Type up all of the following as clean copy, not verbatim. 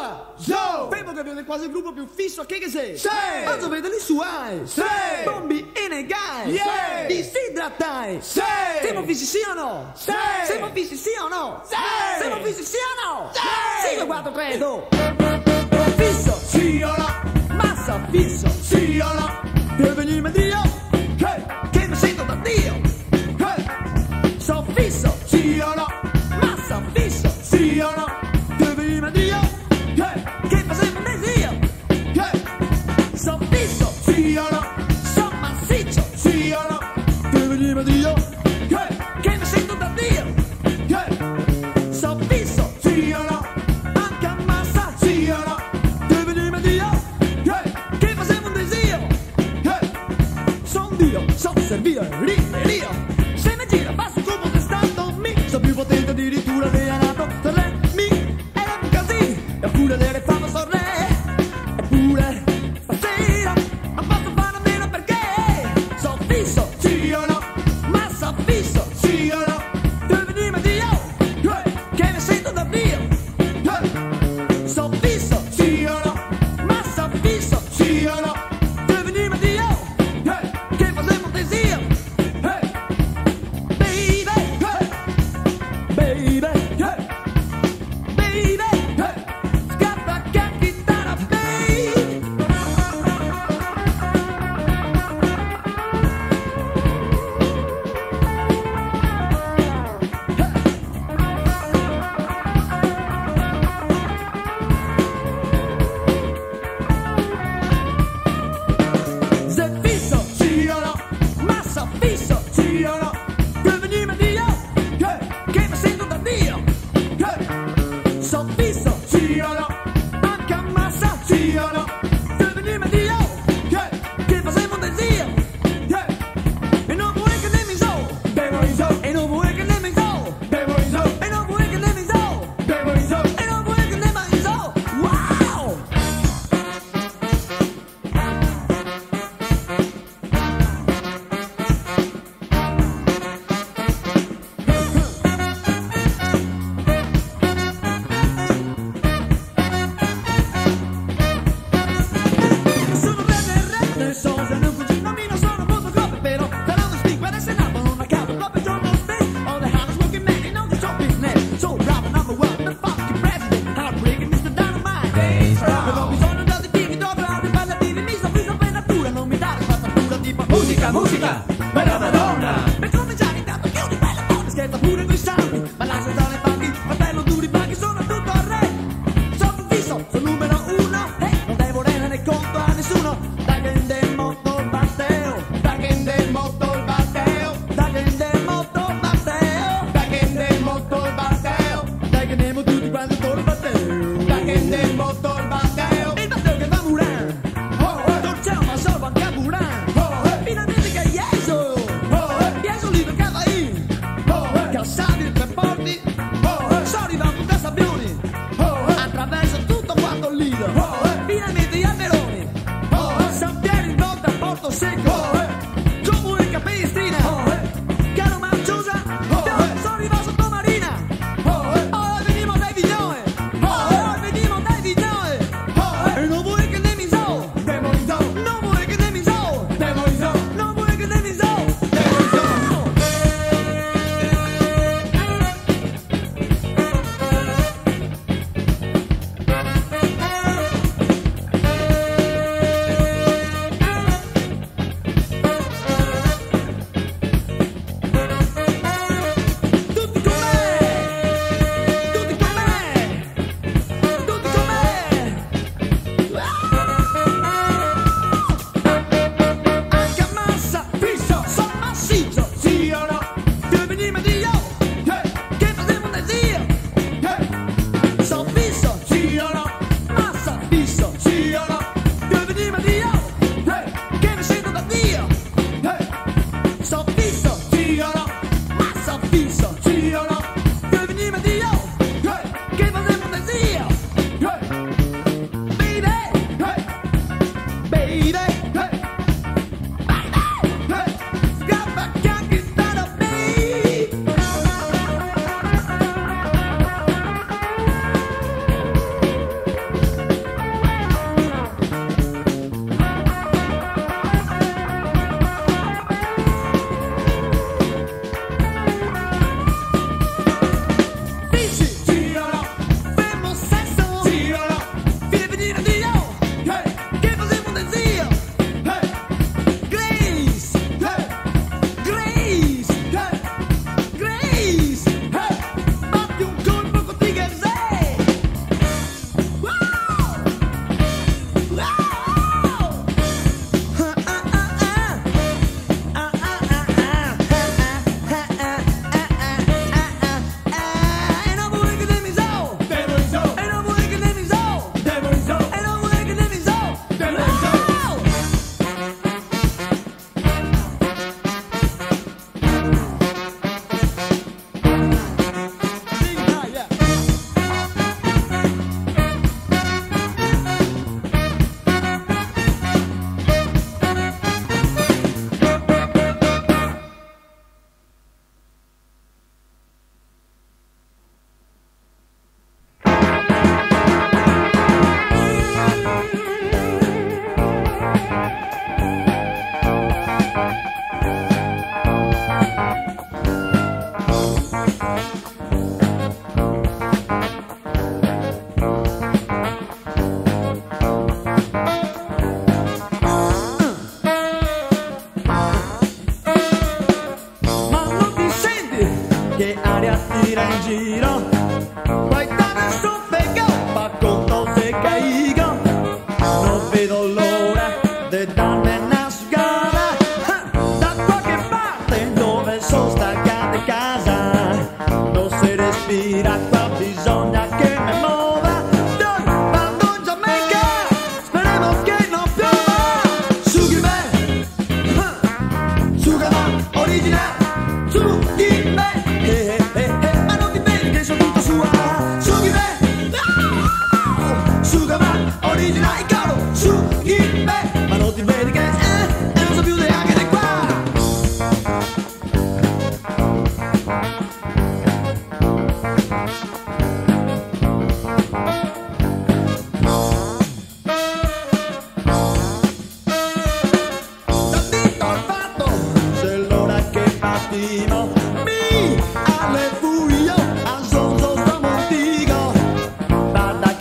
Zabumba! Zo! Vedo che avete quasi il gruppo più fisso che sei! Sì! Ma sapete li suoi! Sì! Bombi e negai! Yeah! Disidratai! Sì! Siamo fissi sì o no? Sì! Siamo fissi sì o no? Sì! Siamo fissi sì o no? Sì! 5, 4, 3, 2! Fisso! Sì o no? Massa fisso! Sì o no? Per venirmi Dio! Hey! Che mi sento da Dio! Hey! Sono fisso! Sì o no? Massa fisso! Sì o no? Per venirmi Dio! Hey! Che mi sento da Dio! Hey! Sono fisso! Sì o no? Sono massiccio! Sì o no? Per venirmi Dio! Hey! Che mi sento da Dio! Hey! Sono fisso! Sì o no? Anche a massa! Sì o no? Per venirmi Dio! Hey! Che facevo un desio! Hey! Son Dio! So servire! Rio! Se mi gira passo come testato mi so più potente addirittura Leonardo Torre mi era un casino e pure le fama sorre eppure stasera non posso fare a meno perché so fisso! Sì o no? Massa fisso! Sì o no? Per venirmi Dio! Hey! Che mi sento da Dio! Hey! So fisso! Sì o no? Massa fisso! Sì o no? Per venirmi Dio! Hey! Che facevo un desio! Hey! Baby! Hey! Baby! Hey! Baby! Hey! Scappa che chitarra, baby! Se fisso! Sì o no? Massa fisso! Sì o no? Per venirmi Dio! Hey! Che mi sento da Dio! Hey! So fisso! Sì o no? Anche a massa! Sì o no? Per venirmi Dio! Hey! Che facevo un desio! Hey! E non vuoi che ne mi so! Bevo in so! E non vuoi che ne mi so! Bevo in so! E non vuoi che ne mi so! Bevo in so! E non vuoi che ne mi so! Wow! Sono re, so se non cucino mi non sono molto coppe però però non speak when I say no non account proprio giorno stesso all the hardest working men in all the shop business so bravo number one the fucking president heartbreaking Mr. Dynamite però ho bisogno di additivi dove ho dei ballativi mi sto fisso per natura non mi dare spazzatura tipo Musica, musica! Bella Madonna! per cominciare intanto chiudi bella buona scherza pure coi sound ma lascia stare i banchi fratello duri banchi sono tutto al re sono fisso sono numero uno non devo rendere conto a nessuno dai che del motto il batteo Da che del motto il batteo! dai che del motto il batteo Da che del motto il batteo! dai che andiamo tutti quanti con il batteo Da che del motto il batteo! il batteo che va murando Oh, hey! torciamo ma solo anche a murando Oh, hey! finalmente che Ieso Oh, hey! Ieso libero che va in Oh, hey! cassati per porti Oh, hey! sono arrivato da Sabbioni Oh, hey! attraverso tutto quanto il lido Oh, hey! finalmente gli alberoni Oh, hey! San Piero in volta a Porto Secco Oh, hey! Giù in Capistrina Oh, hey! Caro Manciosa Oh, hey! sono arrivato sotto Marina Oh, hey! ora veniamo dai Vignone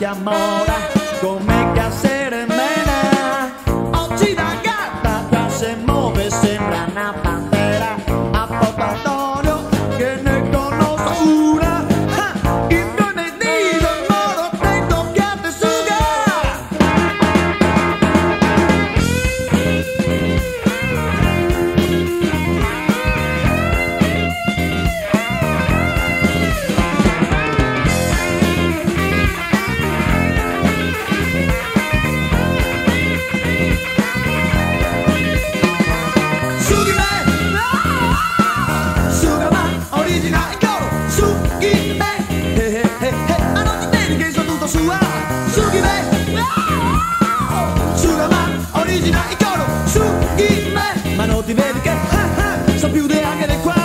amore, come che seremena. Oggi da gatta che si muove sembra una pantera. A portatorio che ne conosco una. Il mio nemico in modo attento che te suga. Ma non ti vedi che so più di anche di qua.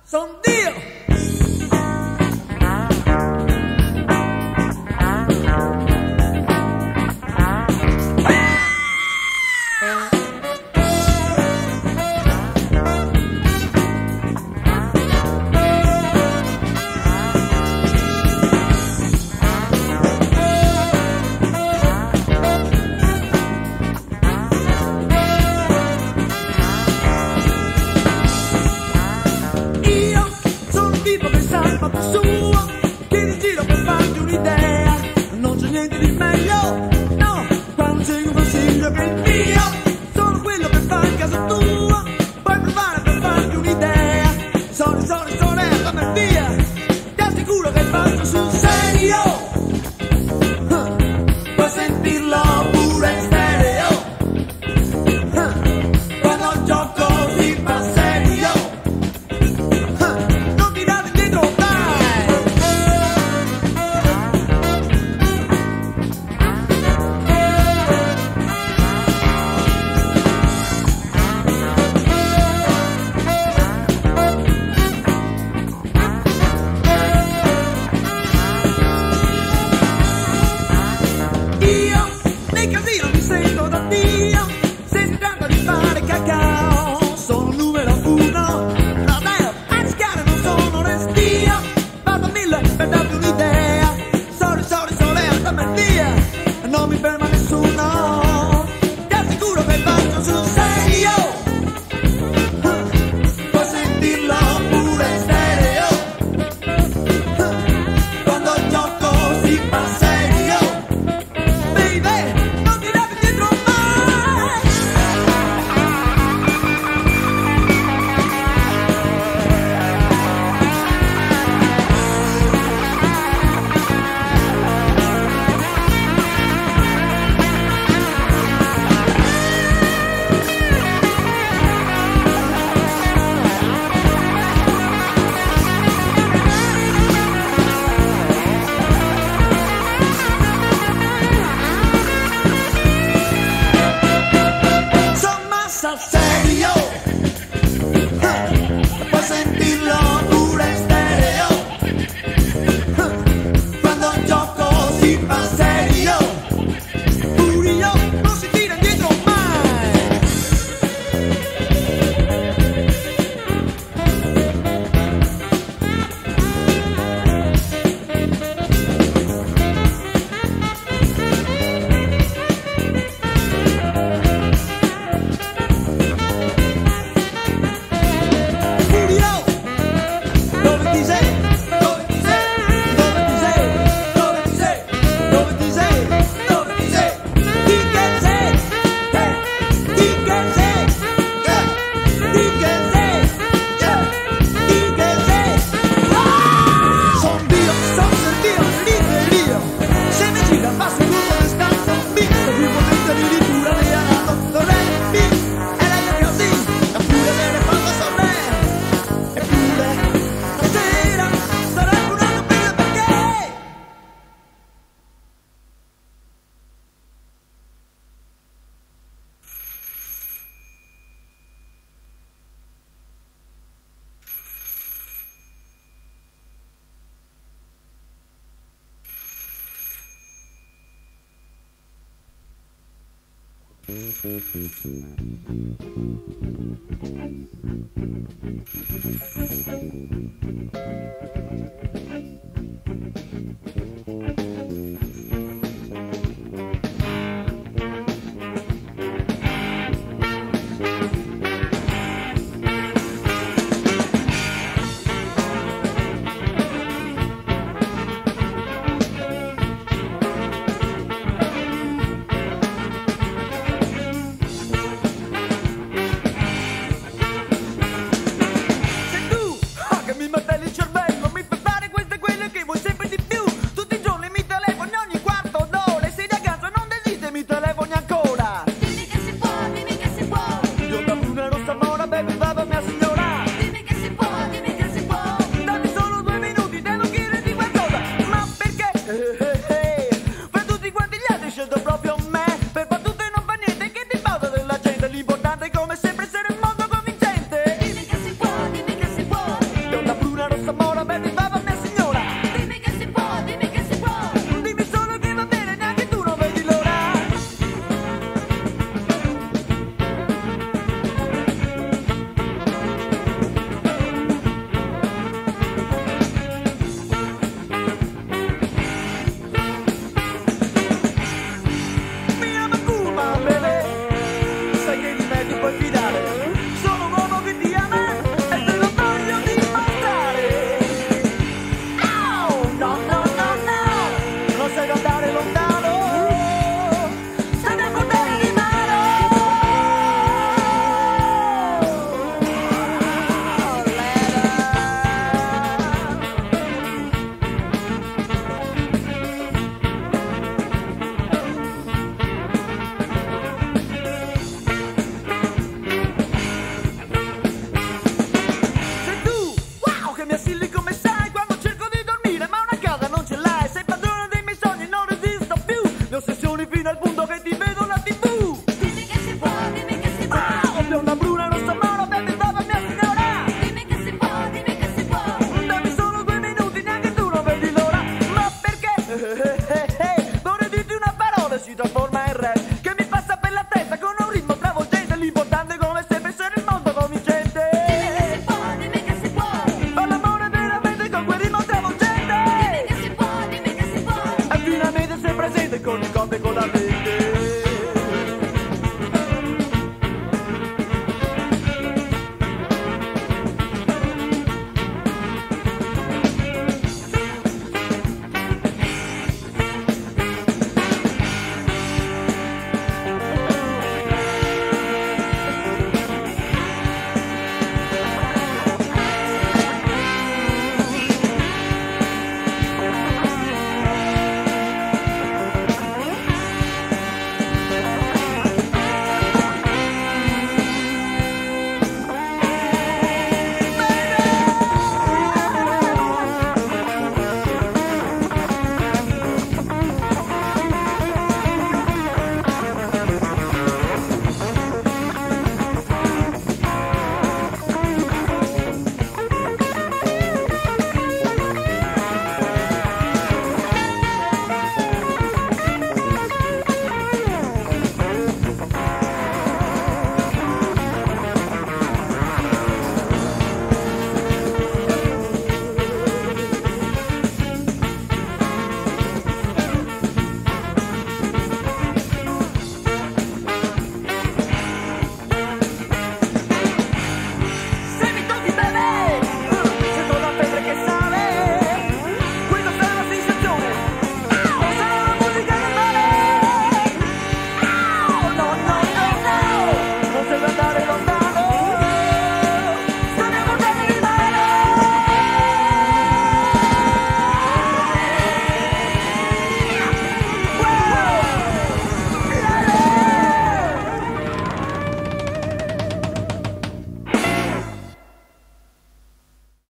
Son Dio.